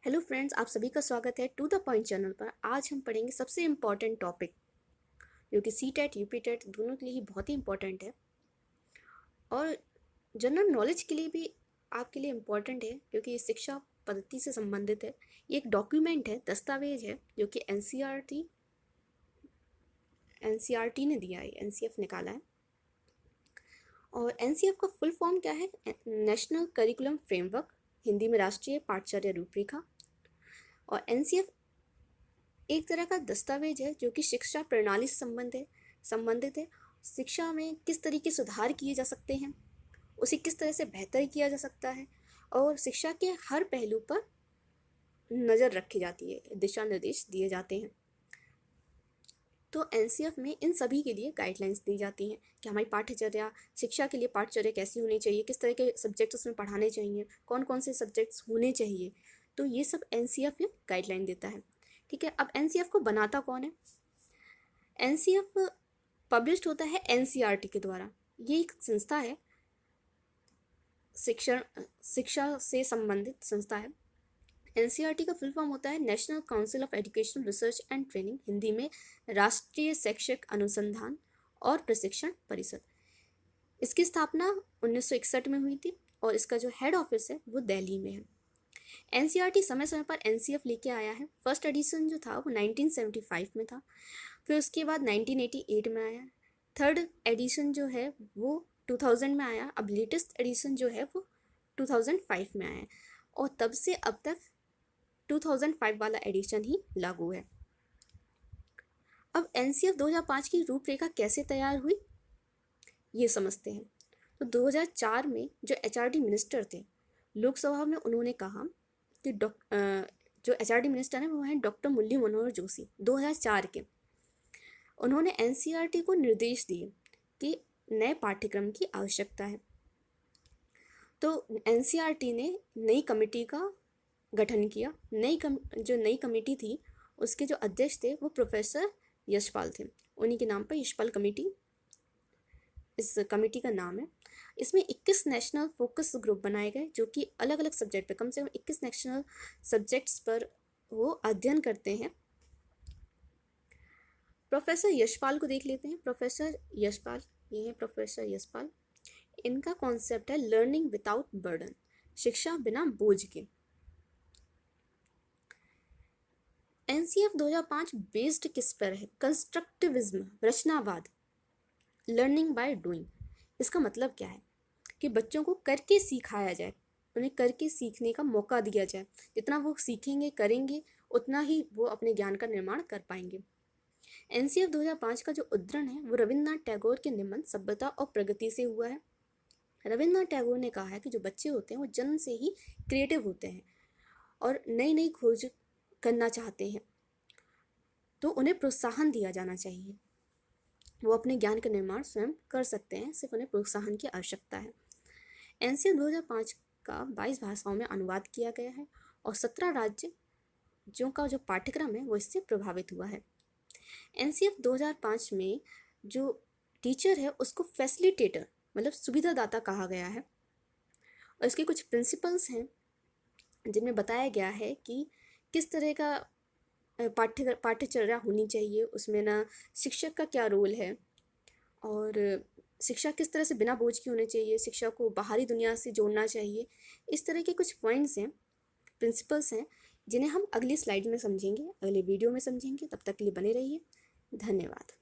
Hello friends, आप सभी का स्वागत है टू द पॉइंट चैनल पर। आज हम पढ़ेंगे सबसे इम्पॉर्टेंट टॉपिक जो कि सी टेट यूपी टेट दोनों के लिए ही बहुत ही इम्पॉर्टेंट है और जनरल नॉलेज के लिए भी आपके लिए इम्पॉर्टेंट है क्योंकि ये शिक्षा पद्धति से संबंधित है। ये एक डॉक्यूमेंट है, दस्तावेज है जो कि एनसीईआरटी ने दिया है, एनसीएफ निकाला है। और एनसीएफ का फुल फॉर्म क्या है? नेशनल करिकुलम फ्रेमवर्क, हिंदी में राष्ट्रीय पाठ्यचर्या रूपरेखा। और एनसीएफ एक तरह का दस्तावेज है जो कि शिक्षा प्रणाली से संबंधित है। शिक्षा में किस तरीके सुधार किए जा सकते हैं, उसे किस तरह से बेहतर किया जा सकता है और शिक्षा के हर पहलू पर नज़र रखी जाती है, दिशा निर्देश दिए जाते हैं। तो एनसीएफ में इन सभी के लिए गाइडलाइंस दी जाती हैं कि हमारी पाठ्यचर्या, शिक्षा के लिए पाठ्यचर्या कैसी होनी चाहिए, किस तरह के सब्जेक्ट उसमें पढ़ाने चाहिए, कौन कौन से सब्जेक्ट्स होने चाहिए। तो ये सब एनसीएफ में गाइडलाइन देता है। ठीक है, अब एनसीएफ को बनाता कौन है? एनसीएफ पब्लिश्ड होता है एनसीईआरटी के द्वारा। ये एक संस्था है, शिक्षा से संबंधित संस्था है। एनसीईआरटी का फुल फॉर्म होता है national council of educational research and training, Hindi में राष्ट्रीय शैक्षिक अनुसंधान और प्रशिक्षण परिषद। इसकी स्थापना 1961 में हुई थी और इसका जो हेड ऑफिस है वो दिल्ली में है। एनसीईआरटी समय समय पर एनसीएफ लेके आया है। फर्स्ट एडिशन जो था वो 1975 में था, फिर उसके बाद 1988 में आया। थर्ड एडिशन जो है वो 2000 में आया। अब लेटेस्ट एडिशन जो है वो 2005 में आया और तब से अब तक 2005 वाला एडिशन ही लागू है। अब एनसीएफ 2005 की रूपरेखा कैसे तैयार हुई ये समझते हैं। तो 2004 में जो एचआरडी मिनिस्टर थे लोकसभा में, उन्होंने कहा कि जो एचआरडी मिनिस्टर हैं वो हैं डॉक्टर मुरली मनोहर जोशी, 2004 के। उन्होंने एनसीईआरटी को निर्देश दिए कि नए पाठ्यक्रम की आवश्यकता है। तो एनसीईआरटी ने नई कमेटी का गठन किया। जो नई कमेटी थी उसके जो अध्यक्ष थे वो प्रोफेसर यशपाल थे। उन्हीं के नाम पर यशपाल कमेटी इस कमेटी का नाम है। इसमें 21 नेशनल फोकस ग्रुप बनाए गए जो कि अलग अलग सब्जेक्ट पे, कम से कम 21 नेशनल सब्जेक्ट्स पर वो अध्ययन करते हैं। प्रोफेसर यशपाल को देख लेते हैं। प्रोफेसर यशपाल, ये है प्रोफेसर यशपाल। इनका कॉन्सेप्ट है लर्निंग विदाउट बर्डन, शिक्षा बिना बोझ के। एनसीएफ 2005 बेस्ड किस पर है? कंस्ट्रक्टिविज्म, रचनावाद, लर्निंग बाय डूइंग। इसका मतलब क्या है कि बच्चों को करके सिखाया जाए, उन्हें करके सीखने का मौका दिया जाए। जितना वो सीखेंगे करेंगे उतना ही वो अपने ज्ञान का निर्माण कर पाएंगे। एनसीएफ 2005 का जो उद्धरण है वो रविन्द्रनाथ टैगोर के निबंध सभ्यता और प्रगति से हुआ है। रविन्द्रनाथ टैगोर ने कहा है कि जो बच्चे होते हैं वो जन्म से ही क्रिएटिव होते हैं और नई नई खोज करना चाहते हैं, तो उन्हें प्रोत्साहन दिया जाना चाहिए। वो अपने ज्ञान का निर्माण स्वयं कर सकते हैं, सिर्फ उन्हें प्रोत्साहन की आवश्यकता है। एनसीएफ 2005 का 22 भाषाओं में अनुवाद किया गया है और 17 राज्यों का जो पाठ्यक्रम है वो इससे प्रभावित हुआ है। एनसीएफ 2005 में जो टीचर है उसको फैसिलिटेटर मतलब सुविधादाता कहा गया है और इसके कुछ प्रिंसिपल्स हैं जिनमें बताया गया है कि किस तरह का पाठ्यचर्या होनी चाहिए, उसमें ना शिक्षक का क्या रोल है और शिक्षा किस तरह से बिना बोझ की होनी चाहिए, शिक्षा को बाहरी दुनिया से जोड़ना चाहिए। इस तरह के कुछ पॉइंट्स हैं, प्रिंसिपल्स हैं जिन्हें हम अगली स्लाइड में समझेंगे, अगले वीडियो में समझेंगे। तब तक के लिए बने रहिए। धन्यवाद।